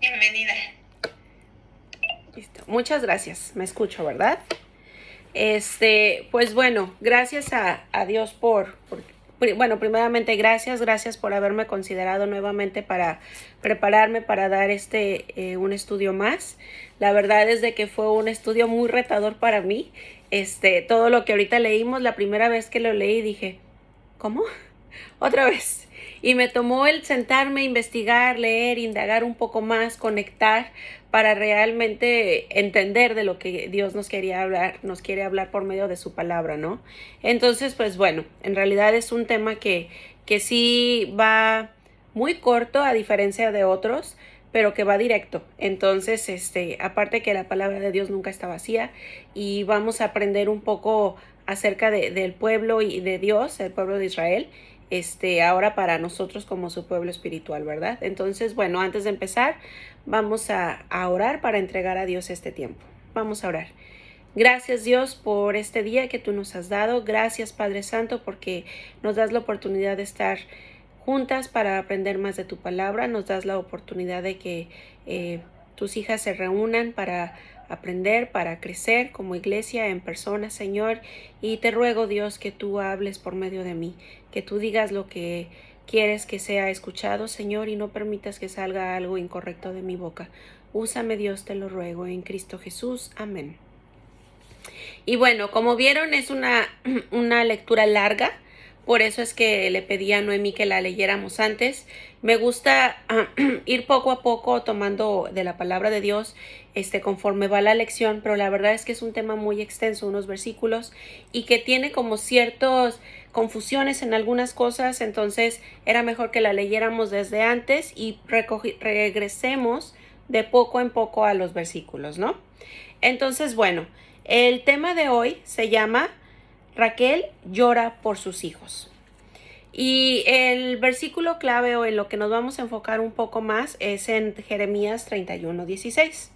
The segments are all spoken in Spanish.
Bienvenida. Listo. Muchas gracias. Me escucho, ¿verdad? Pues bueno, gracias a Dios bueno, primeramente gracias por haberme considerado nuevamente para prepararme para dar un estudio más. La verdad es de que fue un estudio muy retador para mí. Todo lo que ahorita leímos, la primera vez que lo leí dije, ¿cómo? Otra vez. Y me tomó el sentarme, investigar, leer, indagar un poco más, conectar para realmente entender de lo que Dios nos quiere hablar por medio de su palabra, ¿no? Entonces, pues bueno, en realidad es un tema que sí va muy corto a diferencia de otros, pero que va directo. Entonces, aparte que la palabra de Dios nunca está vacía y vamos a aprender un poco acerca del pueblo y de Dios, el pueblo de Israel, ahora para nosotros como su pueblo espiritual, ¿verdad? Entonces, bueno, antes de empezar, vamos a orar para entregar a Dios este tiempo. Vamos a orar. Gracias Dios por este día que tú nos has dado. Gracias Padre Santo porque nos das la oportunidad de estar juntas para aprender más de tu palabra. Nos das la oportunidad de que tus hijas se reúnan para aprender, para crecer como iglesia en persona, Señor. Y te ruego, Dios, que tú hables por medio de mí, que tú digas lo que quieres que sea escuchado, Señor, y no permitas que salga algo incorrecto de mi boca. Úsame, Dios, te lo ruego, en Cristo Jesús. Amén. Y bueno, como vieron, es una lectura larga. Por eso es que le pedí a Noemí que la leyéramos antes. Me gusta ir poco a poco tomando de la palabra de Dios conforme va la lección, pero la verdad es que es un tema muy extenso, unos versículos, y que tiene como ciertas confusiones en algunas cosas, entonces era mejor que la leyéramos desde antes y regresemos de poco en poco a los versículos, ¿no? Entonces, bueno, el tema de hoy se llama Raquel llora por sus hijos. Y el versículo clave o en lo que nos vamos a enfocar un poco más es en Jeremías 31:16.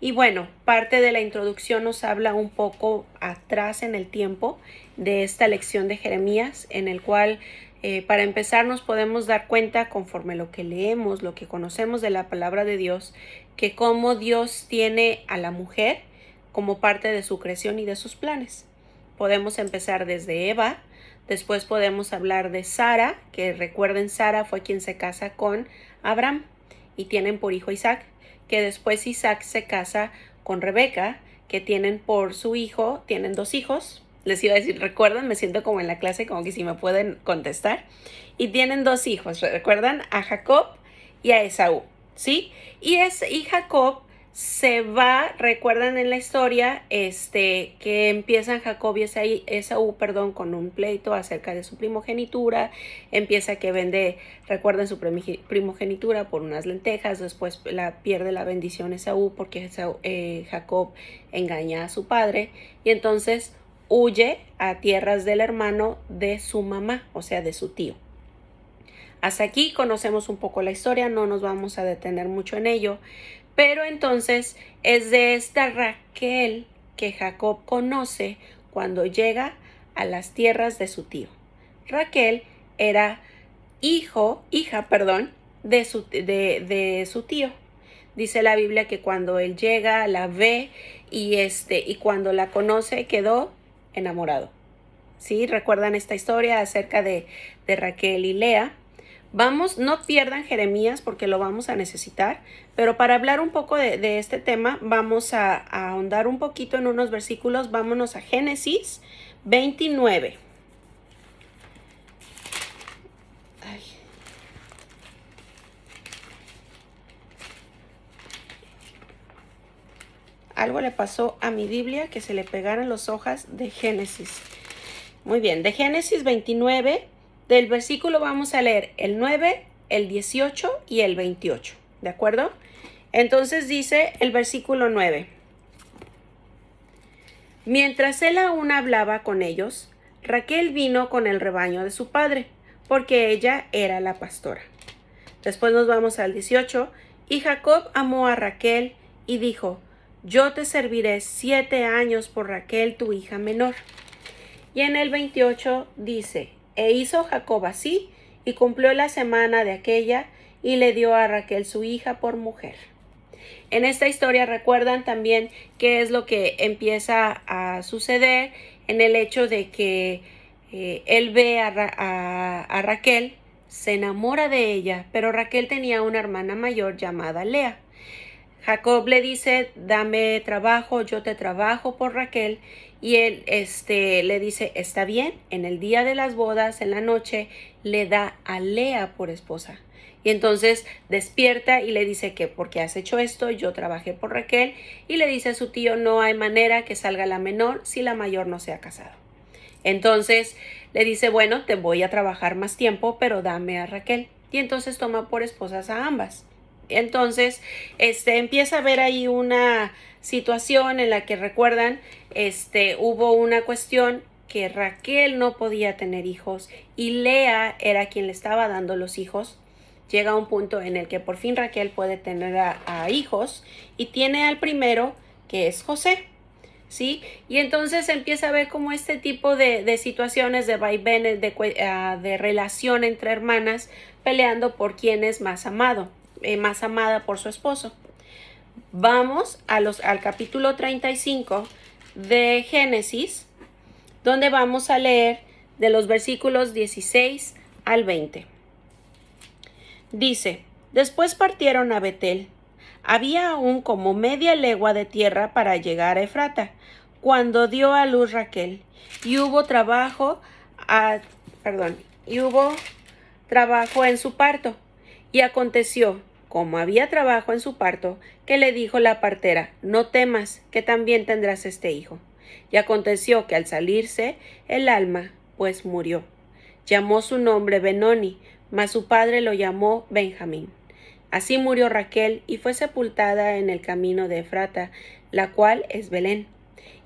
Y bueno, parte de la introducción nos habla un poco atrás en el tiempo de esta lección de Jeremías, en el cual para empezar nos podemos dar cuenta conforme lo que leemos, lo que conocemos de la palabra de Dios, que cómo Dios tiene a la mujer como parte de su creación y de sus planes. Podemos empezar desde Eva, después podemos hablar de Sara, que recuerden, Sara fue quien se casa con Abraham y tienen por hijo Isaac, que después Isaac se casa con Rebeca, que tienen por su hijo, tienen 2 hijos. Les iba a decir, recuerdan, me siento como en la clase, como que si me pueden contestar. Y tienen 2 hijos, recuerdan, a Jacob y a Esaú, ¿sí? Y Jacob se va, recuerdan en la historia, que empiezan Jacob y Esaú, con un pleito acerca de su primogenitura. Empieza que vende, recuerden, su primogenitura por unas lentejas. Después pierde la bendición Esaú porque Jacob engaña a su padre. Y entonces huye a tierras del hermano de su mamá, o sea, de su tío. Hasta aquí conocemos un poco la historia, no nos vamos a detener mucho en ello. Pero entonces es de esta Raquel que Jacob conoce cuando llega a las tierras de su tío. Raquel era hija, de su tío. Dice la Biblia que cuando él llega, la ve y cuando la conoce quedó enamorado. ¿Sí? ¿Recuerdan esta historia acerca de Raquel y Lea? Vamos, no pierdan Jeremías porque lo vamos a necesitar, pero para hablar un poco de este tema vamos a ahondar un poquito en unos versículos. Vámonos a Génesis 29. Ay. Algo le pasó a mi Biblia que se le pegaron las hojas de Génesis. Muy bien, de Génesis 29. Del versículo vamos a leer el 9, el 18 y el 28, ¿de acuerdo? Entonces dice el versículo 9. Mientras él aún hablaba con ellos, Raquel vino con el rebaño de su padre, porque ella era la pastora. Después nos vamos al 18. Y Jacob amó a Raquel y dijo, yo te serviré 7 años por Raquel, tu hija menor. Y en el 28 dice, e hizo Jacob así, y cumplió la semana de aquella, y le dio a Raquel su hija por mujer. En esta historia recuerdan también qué es lo que empieza a suceder en el hecho de que él ve a Raquel, se enamora de ella, pero Raquel tenía una hermana mayor llamada Lea. Jacob le dice, dame trabajo, yo te trabajo por Raquel. Y él le dice, está bien. En el día de las bodas, en la noche, le da a Lea por esposa. Y entonces despierta y le dice que porque has hecho esto, yo trabajé por Raquel. Y le dice a su tío, no hay manera que salga la menor si la mayor no se ha casado. Entonces le dice, bueno, te voy a trabajar más tiempo, pero dame a Raquel. Y entonces toma por esposas a ambas. Entonces, empieza a haber ahí una situación en la que recuerdan, hubo una cuestión que Raquel no podía tener hijos y Lea era quien le estaba dando los hijos. Llega un punto en el que por fin Raquel puede tener a hijos y tiene al primero, que es José, ¿sí? Y entonces empieza a ver como este tipo de situaciones de vaivenes, de relación entre hermanas, peleando por quién es más amado. Más amada por su esposo. Vamos al capítulo 35 de Génesis, donde vamos a leer de los versículos 16 al 20. Dice, después partieron a Betel. Había aún como media legua de tierra para llegar a Efrata, cuando dio a luz Raquel, y hubo trabajo en su parto. Y aconteció, como había trabajo en su parto, que le dijo la partera, no temas, que también tendrás este hijo. Y aconteció que al salirse el alma, pues murió. Llamó su nombre Benoni, mas su padre lo llamó Benjamín. Así murió Raquel y fue sepultada en el camino de Efrata, la cual es Belén.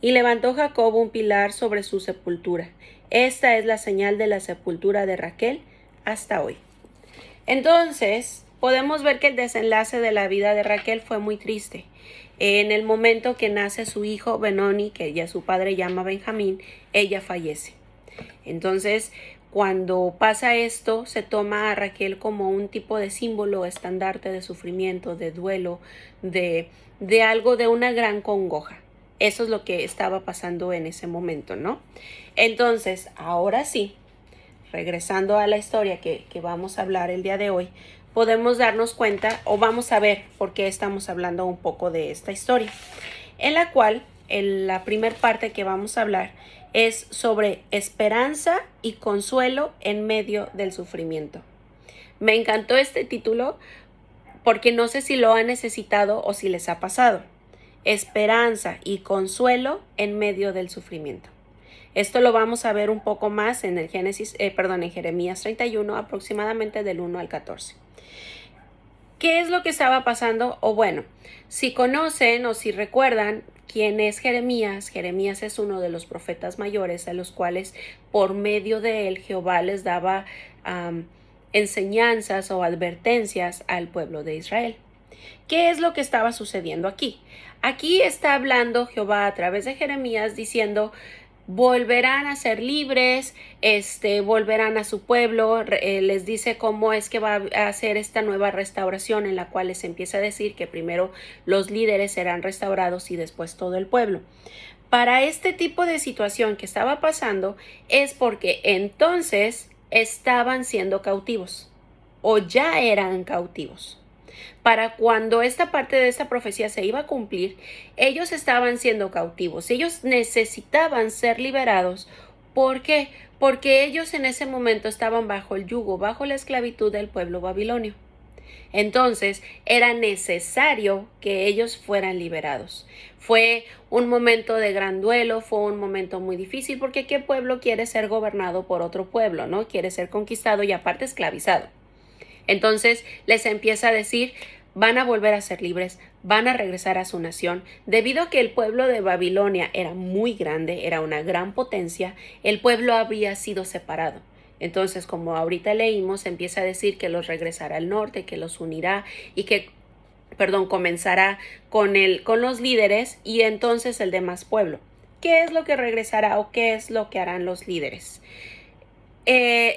Y levantó Jacob un pilar sobre su sepultura. Esta es la señal de la sepultura de Raquel hasta hoy. Entonces, podemos ver que el desenlace de la vida de Raquel fue muy triste. En el momento que nace su hijo Benoni, que ya su padre llama Benjamín, ella fallece. Entonces, cuando pasa esto, se toma a Raquel como un tipo de símbolo, estandarte de sufrimiento, de duelo, de algo, de una gran congoja. Eso es lo que estaba pasando en ese momento, ¿no? Entonces, ahora sí, regresando a la historia que vamos a hablar el día de hoy, podemos darnos cuenta o vamos a ver por qué estamos hablando un poco de esta historia, en la cual la primera parte que vamos a hablar es sobre esperanza y consuelo en medio del sufrimiento. Me encantó este título porque no sé si lo han necesitado o si les ha pasado. Esperanza y consuelo en medio del sufrimiento. Esto lo vamos a ver un poco más en en Jeremías 31, aproximadamente del 1 al 14. ¿Qué es lo que estaba pasando? O bueno, si conocen o si recuerdan quién es Jeremías, Jeremías es uno de los profetas mayores a los cuales por medio de él Jehová les daba enseñanzas o advertencias al pueblo de Israel. ¿Qué es lo que estaba sucediendo aquí? Aquí está hablando Jehová a través de Jeremías diciendo, volverán a ser libres, volverán a su pueblo, les dice cómo es que va a hacer esta nueva restauración en la cual les empieza a decir que primero los líderes serán restaurados y después todo el pueblo. Para este tipo de situación que estaba pasando es porque entonces estaban siendo cautivos o ya eran cautivos. Para cuando esta parte de esta profecía se iba a cumplir, ellos estaban siendo cautivos. Ellos necesitaban ser liberados. ¿Por qué? Porque ellos en ese momento estaban bajo el yugo, bajo la esclavitud del pueblo babilonio. Entonces, era necesario que ellos fueran liberados. Fue un momento de gran duelo, fue un momento muy difícil, porque ¿qué pueblo quiere ser gobernado por otro pueblo, no? Quiere ser conquistado y aparte esclavizado. Entonces, les empieza a decir, van a volver a ser libres, van a regresar a su nación. Debido a que el pueblo de Babilonia era muy grande, era una gran potencia, el pueblo había sido separado. Entonces, como ahorita leímos, empieza a decir que los regresará al norte, que los unirá y que, comenzará con los líderes y entonces el demás pueblo. ¿Qué es lo que regresará o qué es lo que harán los líderes?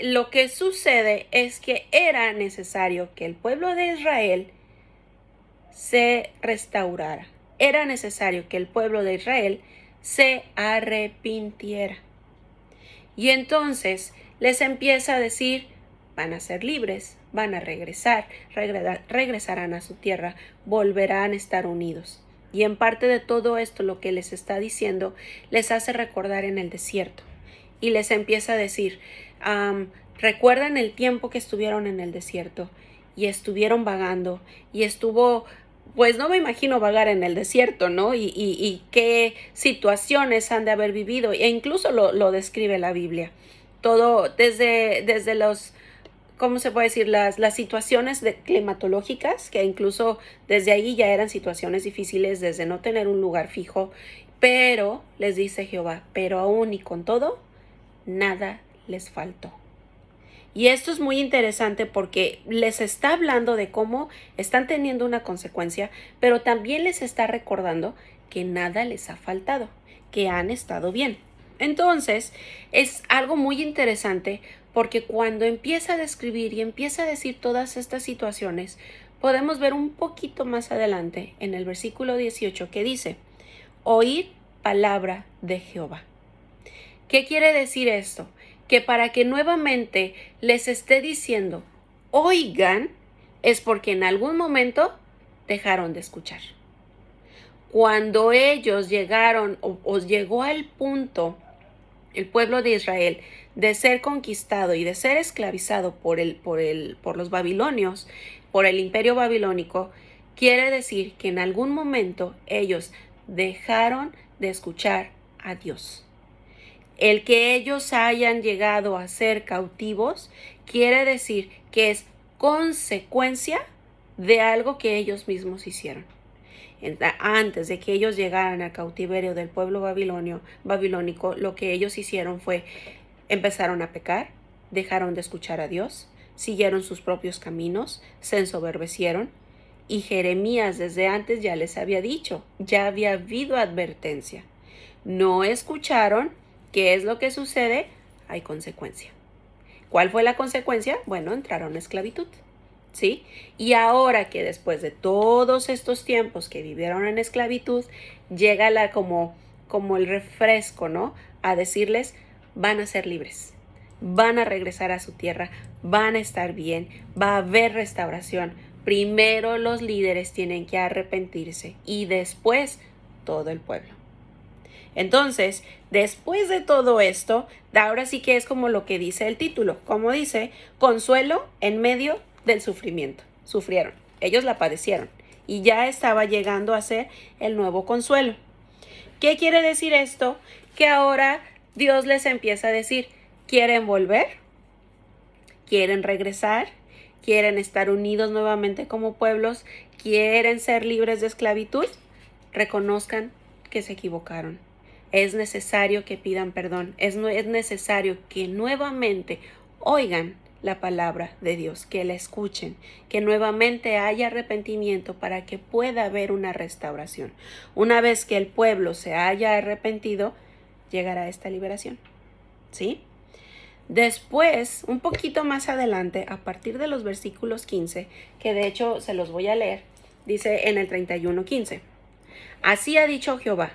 lo que sucede es que era necesario que el pueblo de Israel se restaurara. Era necesario que el pueblo de Israel se arrepintiera. Y entonces les empieza a decir, van a ser libres, van a regresarán a su tierra, volverán a estar unidos. Y en parte de todo esto lo que les está diciendo les hace recordar en el desierto. Y les empieza a decir, recuerdan el tiempo que estuvieron en el desierto y estuvieron vagando y estuvo... Pues no me imagino vagar en el desierto, ¿no? Y qué situaciones han de haber vivido. E incluso lo describe la Biblia. Todo desde los, ¿cómo se puede decir? Las situaciones climatológicas, que incluso desde ahí ya eran situaciones difíciles, desde no tener un lugar fijo. Pero, les dice Jehová, pero aún y con todo, nada les faltó. Y esto es muy interesante porque les está hablando de cómo están teniendo una consecuencia, pero también les está recordando que nada les ha faltado, que han estado bien. Entonces, es algo muy interesante porque cuando empieza a describir y empieza a decir todas estas situaciones, podemos ver un poquito más adelante en el versículo 18 que dice, oíd palabra de Jehová. ¿Qué quiere decir esto? Que para que nuevamente les esté diciendo, oigan, es porque en algún momento dejaron de escuchar. Cuando ellos llegaron o llegó al punto, el pueblo de Israel, de ser conquistado y de ser esclavizado por los babilonios, por el imperio babilónico, quiere decir que en algún momento ellos dejaron de escuchar a Dios. El que ellos hayan llegado a ser cautivos quiere decir que es consecuencia de algo que ellos mismos hicieron. Antes de que ellos llegaran al cautiverio del pueblo babilónico, lo que ellos hicieron fue empezaron a pecar, dejaron de escuchar a Dios, siguieron sus propios caminos, se ensoberbecieron. Y Jeremías desde antes ya les había dicho, ya había habido advertencia. No escucharon. ¿Qué es lo que sucede? Hay consecuencia. ¿Cuál fue la consecuencia? Bueno, entraron en esclavitud, ¿sí? Y ahora que después de todos estos tiempos que vivieron en esclavitud, llega como el refresco, ¿no? A decirles, van a ser libres, van a regresar a su tierra, van a estar bien, va a haber restauración. Primero los líderes tienen que arrepentirse y después todo el pueblo. Entonces, después de todo esto, ahora sí que es como lo que dice el título, como dice, consuelo en medio del sufrimiento. Sufrieron, ellos la padecieron y ya estaba llegando a ser el nuevo consuelo. ¿Qué quiere decir esto? Que ahora Dios les empieza a decir, ¿quieren volver? ¿Quieren regresar? ¿Quieren estar unidos nuevamente como pueblos? ¿Quieren ser libres de esclavitud? Reconozcan que se equivocaron. Es necesario que pidan perdón, es necesario que nuevamente oigan la palabra de Dios, que la escuchen, que nuevamente haya arrepentimiento para que pueda haber una restauración. Una vez que el pueblo se haya arrepentido, llegará esta liberación, ¿sí? Después, un poquito más adelante, a partir de los versículos 15, que de hecho se los voy a leer, dice en el 31:15, así ha dicho Jehová,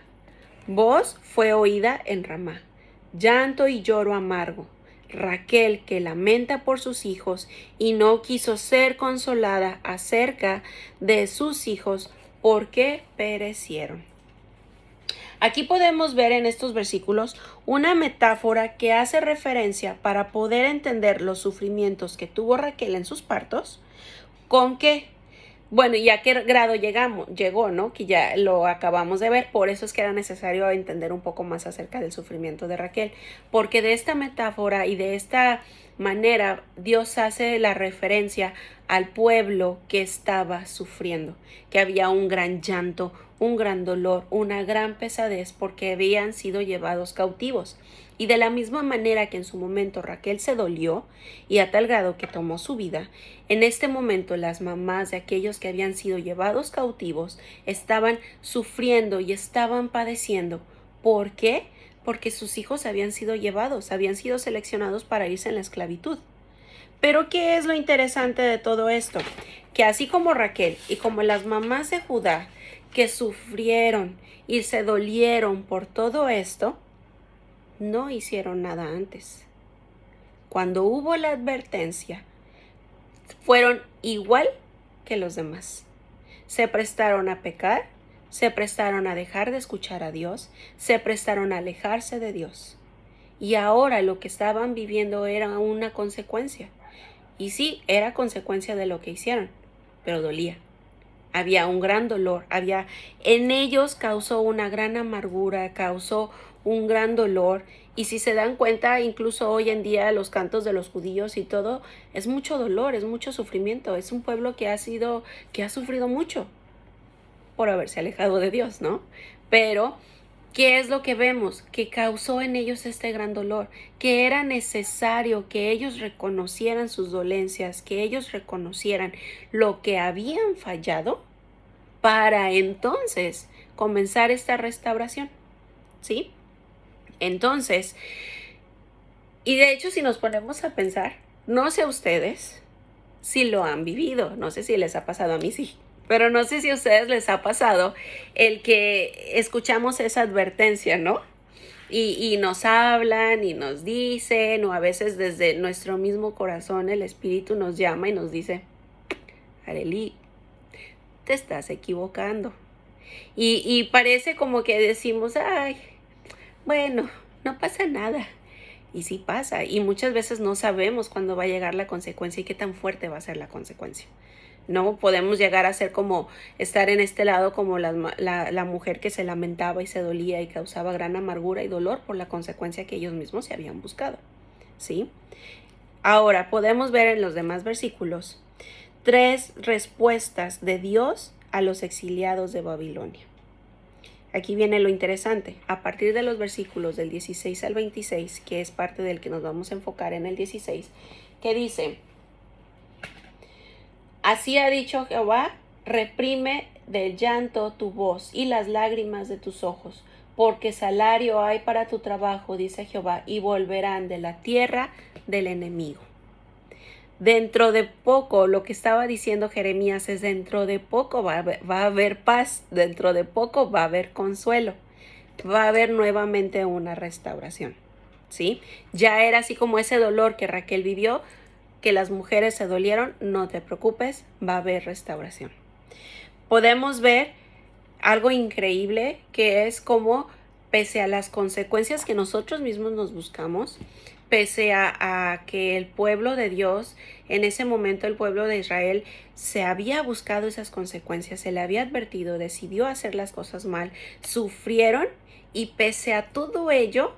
voz fue oída en Ramá, llanto y lloro amargo, Raquel que lamenta por sus hijos y no quiso ser consolada acerca de sus hijos porque perecieron. Aquí podemos ver en estos versículos una metáfora que hace referencia para poder entender los sufrimientos que tuvo Raquel en sus partos, con que bueno, ¿y a qué grado llegó, ¿no? Que ya lo acabamos de ver, por eso es que era necesario entender un poco más acerca del sufrimiento de Raquel, porque de esta metáfora y de esta manera Dios hace la referencia al pueblo que estaba sufriendo, que había un gran llanto, un gran dolor, una gran pesadez porque habían sido llevados cautivos. Y de la misma manera que en su momento Raquel se dolió y a tal grado que tomó su vida, en este momento las mamás de aquellos que habían sido llevados cautivos estaban sufriendo y estaban padeciendo. ¿Por qué? porque sus hijos habían sido llevados, habían sido seleccionados para irse en la esclavitud. Pero ¿qué es lo interesante de todo esto? Que así como Raquel y como las mamás de Judá que sufrieron y se dolieron por todo esto, no hicieron nada antes. Cuando hubo la advertencia, fueron igual que los demás. Se prestaron a pecar, se prestaron a dejar de escuchar a Dios, se prestaron a alejarse de Dios. Y ahora lo que estaban viviendo era una consecuencia. Y sí, era consecuencia de lo que hicieron, pero dolía. Había un gran dolor, en ellos causó una gran amargura, causó un gran dolor. Y si se dan cuenta, incluso hoy en día los cantos de los judíos y todo, es mucho dolor, es mucho sufrimiento. Es un pueblo que ha sufrido mucho por haberse alejado de Dios, ¿no? Pero ¿qué es lo que vemos? Que causó en ellos este gran dolor, que era necesario que ellos reconocieran sus dolencias, que ellos reconocieran lo que habían fallado para entonces comenzar esta restauración, ¿sí? Entonces, y de hecho si nos ponemos a pensar, no sé ustedes si lo han vivido, no sé si les ha pasado, a mí sí. Pero no sé si a ustedes les ha pasado el que escuchamos esa advertencia, ¿no? Y nos hablan y nos dicen, o a veces desde nuestro mismo corazón el Espíritu nos llama y nos dice, Arely, te estás equivocando. Y parece como que decimos, ay, bueno, no pasa nada. Y sí pasa, y muchas veces no sabemos cuándo va a llegar la consecuencia y qué tan fuerte va a ser la consecuencia. No podemos llegar a ser como estar en este lado como la mujer que se lamentaba y se dolía y causaba gran amargura y dolor por la consecuencia que ellos mismos se habían buscado, ¿sí? Ahora podemos ver en los demás versículos 3 respuestas de Dios a los exiliados de Babilonia. Aquí viene lo interesante. A partir de los versículos del 16 al 26, que es parte del que nos vamos a enfocar en el 16, que dice: Así ha dicho Jehová, reprime del llanto tu voz y las lágrimas de tus ojos, porque salario hay para tu trabajo, dice Jehová, y volverán de la tierra del enemigo. Dentro de poco, lo que estaba diciendo Jeremías es: dentro de poco va a haber paz, dentro de poco va a haber consuelo, va a haber nuevamente una restauración, ¿sí? Ya era así como ese dolor que Raquel vivió, que las mujeres se dolieron, no te preocupes, va a haber restauración. Podemos ver algo increíble, que es como, pese a las consecuencias que nosotros mismos nos buscamos, pese a que el pueblo de Dios, en ese momento el pueblo de Israel, se había buscado esas consecuencias, se le había advertido, decidió hacer las cosas mal, sufrieron, y pese a todo ello,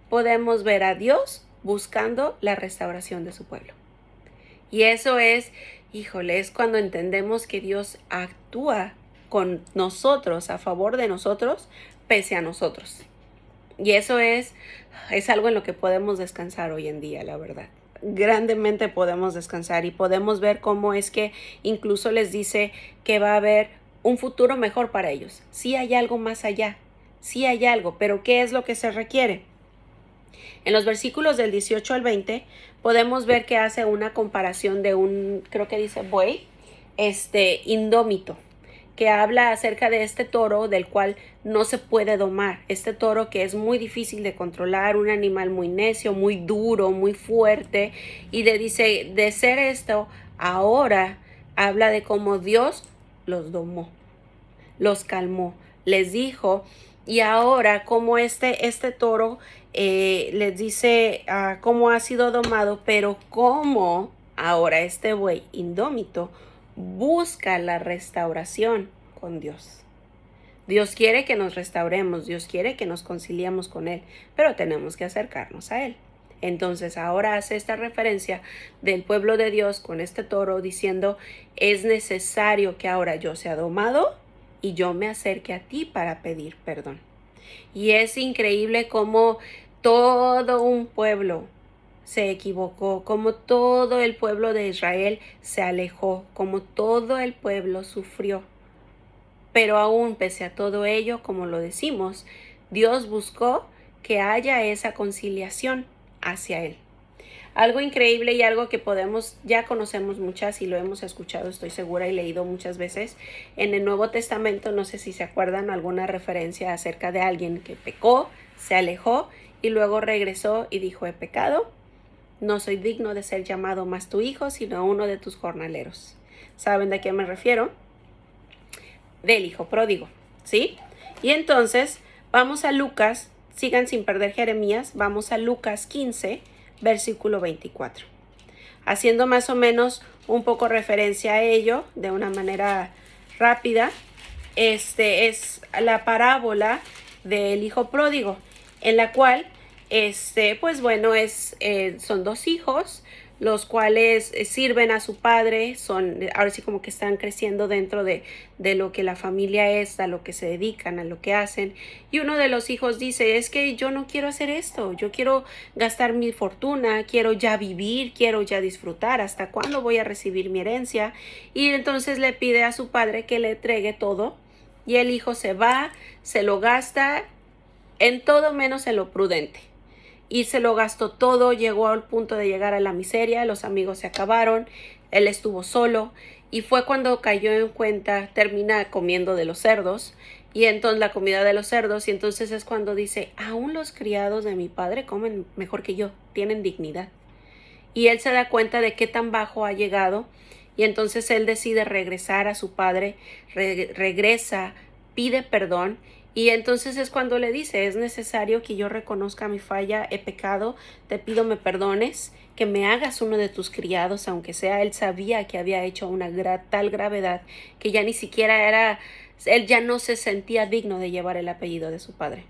podemos ver a Dios buscando la restauración de su pueblo. Y eso es, híjole, es cuando entendemos que Dios actúa con nosotros, a favor de nosotros, pese a nosotros. Y eso es algo en lo que podemos descansar hoy en día, la verdad. Grandemente podemos descansar y podemos ver cómo es que incluso les dice que va a haber un futuro mejor para ellos. Sí hay algo más allá, sí hay algo, pero ¿qué es lo que se requiere? En los versículos del 18 al 20 podemos ver que hace una comparación de un, creo que dice buey, indómito, que habla acerca de este toro del cual no se puede domar, este toro que es muy difícil de controlar, un animal muy necio, muy duro, muy fuerte, y le dice, de ser esto, ahora habla de cómo Dios los domó, los calmó, les dijo, y ahora como este toro les dice cómo ha sido domado, pero cómo ahora este buey indómito busca la restauración con Dios. Dios quiere que nos restauremos, Dios quiere que nos conciliemos con Él, pero tenemos que acercarnos a Él. Entonces ahora hace esta referencia del pueblo de Dios con este toro diciendo, es necesario que ahora yo sea domado y yo me acerque a ti para pedir perdón. Y es increíble cómo todo un pueblo se equivocó, como todo el pueblo de Israel se alejó, como todo el pueblo sufrió. Pero aún pese a todo ello, como lo decimos, Dios buscó que haya esa conciliación hacia Él. Algo increíble y algo que ya conocemos muchas y lo hemos escuchado, estoy segura, y leído muchas veces. En el Nuevo Testamento, no sé si se acuerdan, alguna referencia acerca de alguien que pecó, se alejó y luego regresó y dijo: he pecado, no soy digno de ser llamado más tu hijo, sino uno de tus jornaleros. ¿Saben de qué me refiero? Del hijo pródigo, ¿sí? Y entonces vamos a Lucas, sigan sin perder Jeremías, vamos a Lucas 15, versículo 24. Haciendo más o menos un poco referencia a ello de una manera rápida, es la parábola del hijo pródigo, en la cual, pues bueno, son dos hijos, los cuales sirven a su padre, ahora sí como que están creciendo dentro de lo que la familia es, a lo que se dedican, a lo que hacen. Y uno de los hijos dice: es que yo no quiero hacer esto, yo quiero gastar mi fortuna, quiero ya vivir, quiero ya disfrutar, ¿hasta cuándo voy a recibir mi herencia? Y entonces le pide a su padre que le entregue todo, y el hijo se va, se lo gasta en todo menos en lo prudente. Y se lo gastó todo, llegó al punto de llegar a la miseria, los amigos se acabaron, él estuvo solo, y fue cuando cayó en cuenta, termina comiendo de los cerdos, y entonces la comida de los cerdos, y entonces es cuando dice: aún los criados de mi padre comen mejor que yo, tienen dignidad. Y él se da cuenta de qué tan bajo ha llegado, y entonces él decide regresar a su padre, regresa, pide perdón. Y entonces es cuando le dice: es necesario que yo reconozca mi falla, he pecado, te pido me perdones, que me hagas uno de tus criados, aunque sea. Él sabía que había hecho una tal gravedad que ya ni siquiera él ya no se sentía digno de llevar el apellido de su padre.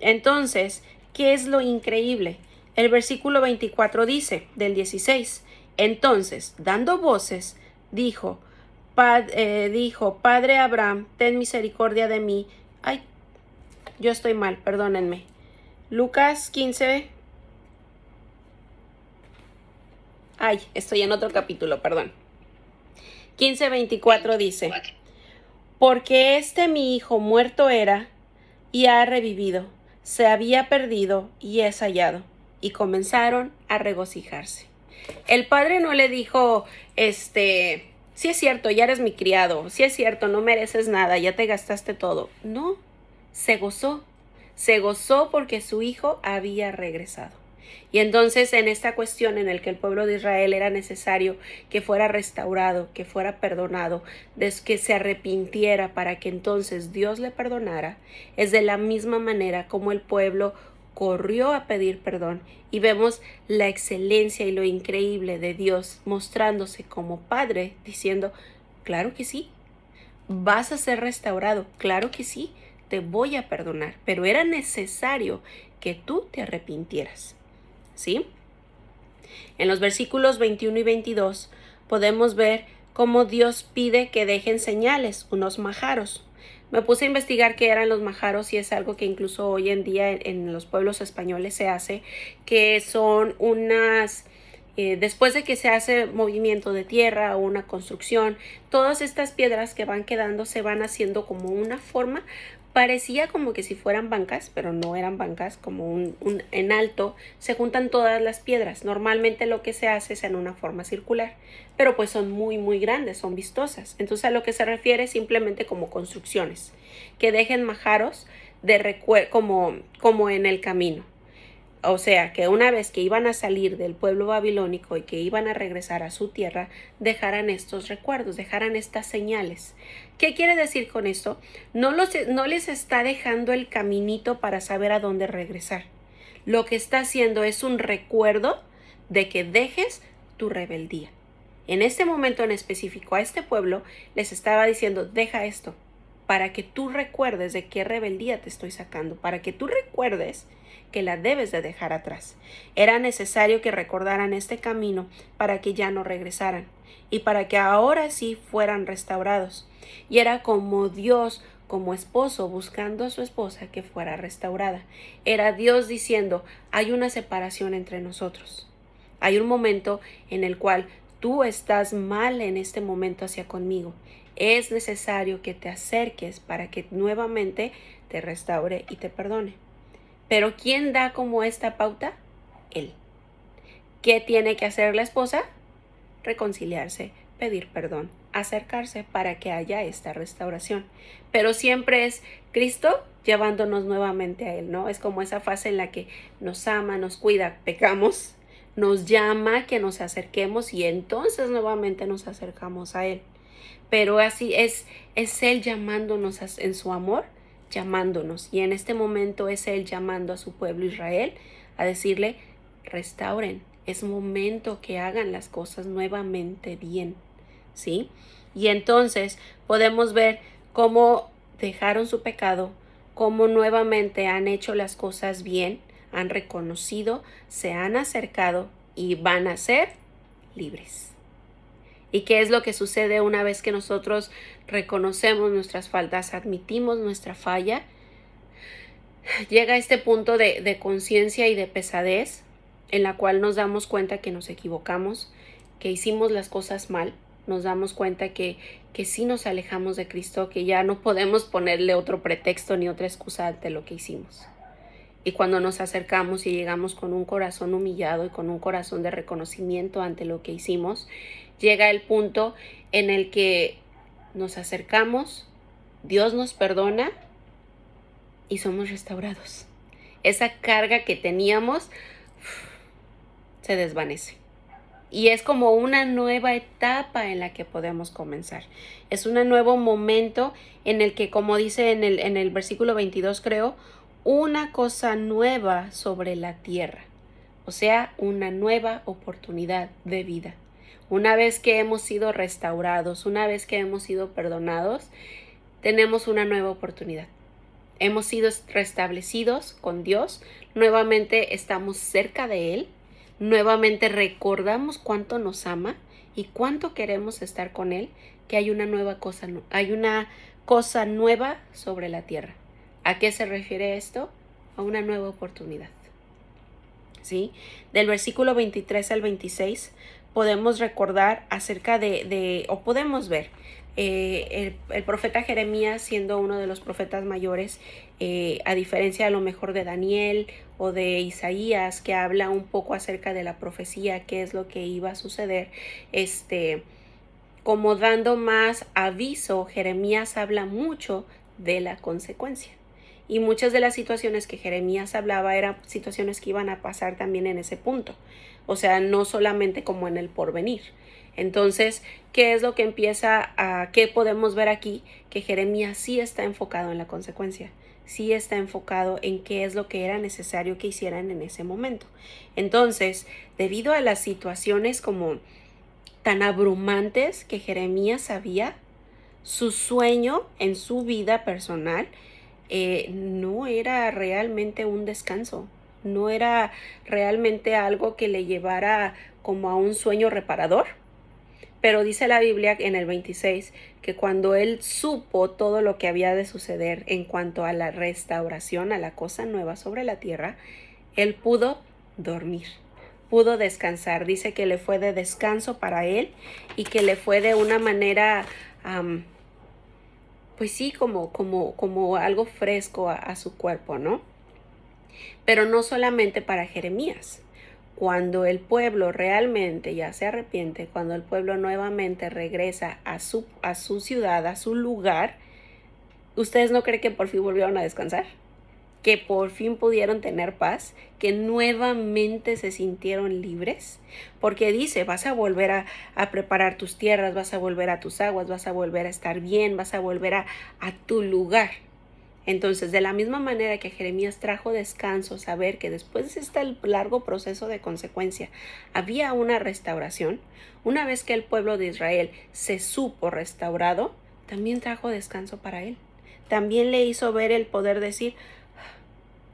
Entonces, ¿qué es lo increíble? El versículo 24 dice, del 16, entonces, dando voces, dijo: Padre Abraham, ten misericordia de mí. Ay, yo estoy mal, perdónenme. Lucas 15. Ay, estoy en otro capítulo, perdón. 15:24 dice: porque mi hijo muerto era y ha revivido, se había perdido y es hallado. Y comenzaron a regocijarse. El padre no le dijo: sí es cierto, ya eres mi criado, sí es cierto, no mereces nada, ya te gastaste todo. No, se gozó porque su hijo había regresado. Y entonces, en esta cuestión en el que el pueblo de Israel era necesario que fuera restaurado, que fuera perdonado, que se arrepintiera para que entonces Dios le perdonara, es de la misma manera como el pueblo corrió a pedir perdón, y vemos la excelencia y lo increíble de Dios mostrándose como Padre, diciendo: claro que sí, vas a ser restaurado, claro que sí, te voy a perdonar, pero era necesario que tú te arrepintieras, ¿sí? En los versículos 21 y 22 podemos ver cómo Dios pide que dejen señales, unos majaros. Me puse a investigar qué eran los majaros, y es algo que incluso hoy en día en los pueblos españoles se hace, que son unas... después de que se hace movimiento de tierra o una construcción, todas estas piedras que van quedando se van haciendo como una forma. Parecía como que si fueran bancas, pero no eran bancas, como en alto se juntan todas las piedras. Normalmente lo que se hace es en una forma circular, pero pues son muy muy grandes, son vistosas. Entonces a lo que se refiere es simplemente como construcciones, que dejen majaros como en el camino. O sea, que una vez que iban a salir del pueblo babilónico y que iban a regresar a su tierra, dejaran estos recuerdos, dejaran estas señales. ¿Qué quiere decir con esto? No les está dejando el caminito para saber a dónde regresar. Lo que está haciendo es un recuerdo de que dejes tu rebeldía. En este momento en específico a este pueblo les estaba diciendo: deja esto, para que tú recuerdes de qué rebeldía te estoy sacando, para que tú recuerdes que la debes de dejar atrás. Era necesario que recordaran este camino para que ya no regresaran y para que ahora sí fueran restaurados. Y era como Dios, como esposo, buscando a su esposa que fuera restaurada. Era Dios diciendo: hay una separación entre nosotros. Hay un momento en el cual tú estás mal en este momento hacia conmigo. Es necesario que te acerques para que nuevamente te restaure y te perdone. Pero ¿quién da como esta pauta? Él. ¿Qué tiene que hacer la esposa? Reconciliarse, pedir perdón, acercarse para que haya esta restauración. Pero siempre es Cristo llevándonos nuevamente a Él, ¿no? Es como esa fase en la que nos ama, nos cuida, pecamos, nos llama que nos acerquemos y entonces nuevamente nos acercamos a Él. Pero así es Él llamándonos en su amor, llamándonos. Y en este momento es Él llamando a su pueblo Israel a decirle, restauren. Es momento que hagan las cosas nuevamente bien, ¿sí? Y entonces podemos ver cómo dejaron su pecado, cómo nuevamente han hecho las cosas bien, han reconocido, se han acercado y van a ser libres. ¿Y qué es lo que sucede una vez que nosotros reconocemos nuestras faltas, admitimos nuestra falla? Llega este punto de conciencia y de pesadez en la cual nos damos cuenta que nos equivocamos, que hicimos las cosas mal, nos damos cuenta que sí nos alejamos de Cristo, que ya no podemos ponerle otro pretexto ni otra excusa ante lo que hicimos. Y cuando nos acercamos y llegamos con un corazón humillado y con un corazón de reconocimiento ante lo que hicimos, llega el punto en el que nos acercamos, Dios nos perdona y somos restaurados. Esa carga que teníamos se desvanece. Y es como una nueva etapa en la que podemos comenzar. Es un nuevo momento en el que, como dice en el versículo 22, creo, una cosa nueva sobre la tierra. O sea, una nueva oportunidad de vida. Una vez que hemos sido restaurados, una vez que hemos sido perdonados, tenemos una nueva oportunidad. Hemos sido restablecidos con Dios, nuevamente estamos cerca de Él, nuevamente recordamos cuánto nos ama y cuánto queremos estar con Él, que hay una cosa nueva sobre la tierra. ¿A qué se refiere esto? A una nueva oportunidad. ¿Sí? Del versículo 23 al 26 podemos recordar acerca o podemos ver el profeta Jeremías siendo uno de los profetas mayores, a diferencia a lo mejor de Daniel o de Isaías, que habla un poco acerca de la profecía, qué es lo que iba a suceder, como dando más aviso. Jeremías habla mucho de la consecuencia. Y muchas de las situaciones que Jeremías hablaba eran situaciones que iban a pasar también en ese punto. O sea, no solamente como en el porvenir. Entonces, ¿qué es lo que qué podemos ver aquí? Que Jeremías sí está enfocado en la consecuencia. Sí está enfocado en qué es lo que era necesario que hicieran en ese momento. Entonces, debido a las situaciones como tan abrumantes que Jeremías había, su sueño en su vida personal no era realmente un descanso, no era realmente algo que le llevara como a un sueño reparador. Pero dice la Biblia en el 26 que cuando él supo todo lo que había de suceder en cuanto a la restauración, a la cosa nueva sobre la tierra, él pudo dormir, pudo descansar. Dice que le fue de descanso para él y que le fue de una manera pues sí, como algo fresco a su cuerpo, ¿no? Pero no solamente para Jeremías. Cuando el pueblo realmente ya se arrepiente, cuando el pueblo nuevamente regresa a su ciudad, a su lugar, ¿ustedes no creen que por fin volvieron a descansar? Que por fin pudieron tener paz, que nuevamente se sintieron libres, porque dice, vas a volver a preparar tus tierras, vas a volver a tus aguas, vas a volver a estar bien, vas a volver a tu lugar. Entonces, de la misma manera que Jeremías trajo descanso, saber que después de este largo proceso de consecuencia había una restauración, una vez que el pueblo de Israel se supo restaurado, también trajo descanso para él. También le hizo ver el poder decir,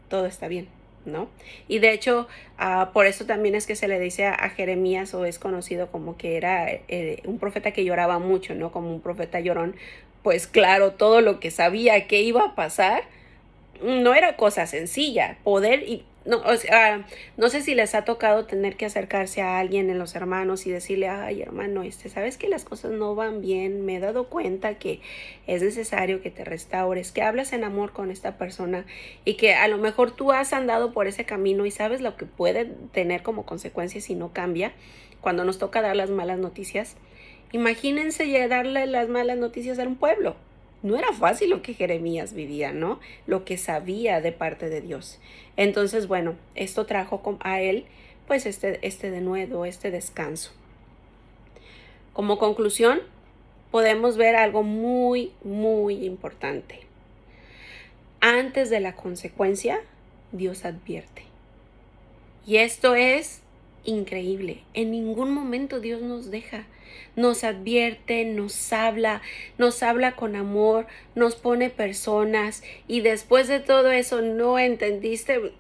todo está bien, ¿no? Y de hecho, por eso también es que se le dice a Jeremías, o es conocido como que era un profeta que lloraba mucho, ¿no? Como un profeta llorón. Pues claro, todo lo que sabía que iba a pasar no era cosa sencilla. no, o sea, no sé si les ha tocado tener que acercarse a alguien en los hermanos y decirle, ay hermano, sabes que las cosas no van bien, me he dado cuenta que es necesario que te restaures, que hablas en amor con esta persona y que a lo mejor tú has andado por ese camino y sabes lo que puede tener como consecuencia si no cambia. Cuando nos toca dar las malas noticias, imagínense darle las malas noticias a un pueblo. No era fácil lo que Jeremías vivía, ¿no? Lo que sabía de parte de Dios. Entonces, bueno, esto trajo a él, pues, este denuedo, este descanso. Como conclusión, podemos ver algo muy, muy importante. Antes de la consecuencia, Dios advierte. Y esto es increíble. En ningún momento Dios nos deja. Nos advierte, nos habla con amor, nos pone personas y después de todo eso no entendiste,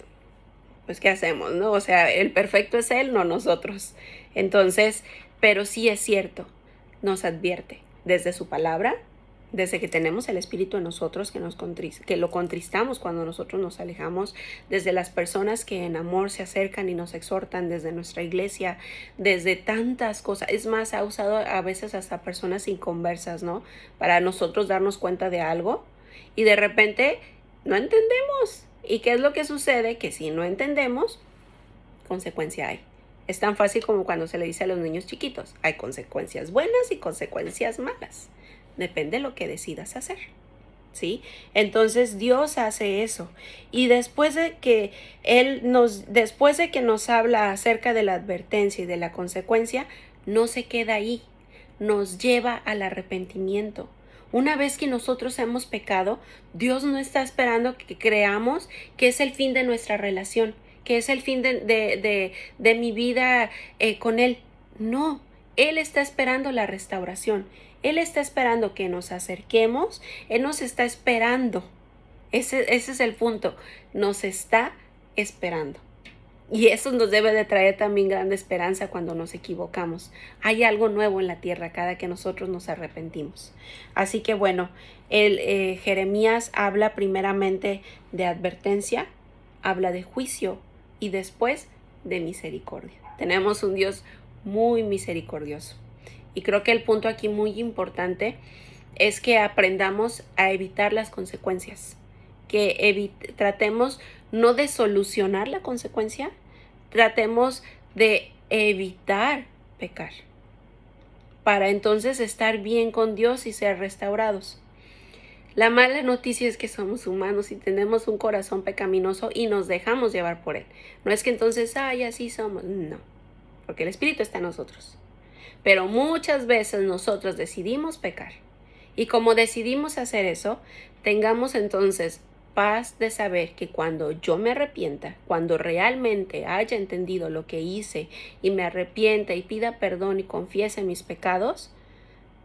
pues ¿qué hacemos, no? O sea, el perfecto es Él, no nosotros. Entonces, pero sí es cierto, nos advierte desde su palabra, desde que tenemos el Espíritu en nosotros, que lo contristamos cuando nosotros nos alejamos, desde las personas que en amor se acercan y nos exhortan, desde nuestra iglesia, desde tantas cosas. Es más, ha usado a veces hasta personas inconversas, ¿no? Para nosotros darnos cuenta de algo y de repente no entendemos. ¿Y qué es lo que sucede? Que si no entendemos, consecuencia hay. Es tan fácil como cuando se le dice a los niños chiquitos, hay consecuencias buenas y consecuencias malas. Depende de lo que decidas hacer, ¿sí? Entonces Dios hace eso. Y después de que nos habla acerca de la advertencia y de la consecuencia, no se queda ahí, nos lleva al arrepentimiento. Una vez que nosotros hemos pecado, Dios no está esperando que creamos que es el fin de nuestra relación, que es el fin de mi vida con Él. No, Él está esperando la restauración. Él está esperando que nos acerquemos. Él nos está esperando. Ese es el punto. Nos está esperando. Y eso nos debe de traer también grande esperanza cuando nos equivocamos. Hay algo nuevo en la tierra cada que nosotros nos arrepentimos. Así que bueno, Jeremías habla primeramente de advertencia, habla de juicio y después de misericordia. Tenemos un Dios muy misericordioso. Y creo que el punto aquí muy importante es que aprendamos a evitar las consecuencias, que tratemos no de solucionar la consecuencia, tratemos de evitar pecar, para entonces estar bien con Dios y ser restaurados. La mala noticia es que somos humanos y tenemos un corazón pecaminoso y nos dejamos llevar por él. No es que entonces, ay, así somos. No, porque el Espíritu está en nosotros. Pero muchas veces nosotros decidimos pecar. Y como decidimos hacer eso, tengamos entonces paz de saber que cuando yo me arrepienta, cuando realmente haya entendido lo que hice y me arrepienta y pida perdón y confiese mis pecados,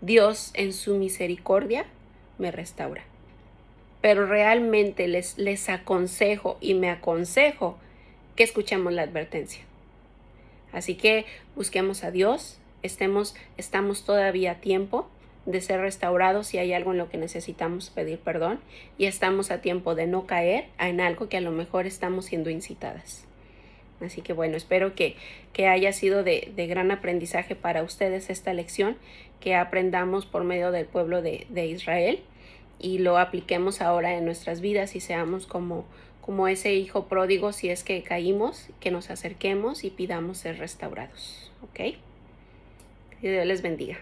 Dios en su misericordia me restaura. Pero realmente les aconsejo y me aconsejo que escuchemos la advertencia. Así que busquemos a Dios. Estamos todavía a tiempo de ser restaurados si hay algo en lo que necesitamos pedir perdón y estamos a tiempo de no caer en algo que a lo mejor estamos siendo incitadas. Así que bueno, espero que haya sido de gran aprendizaje para ustedes esta lección, que aprendamos por medio del pueblo de Israel y lo apliquemos ahora en nuestras vidas y seamos como ese hijo pródigo si es que caímos, que nos acerquemos y pidamos ser restaurados. ¿Ok? Que Dios les bendiga.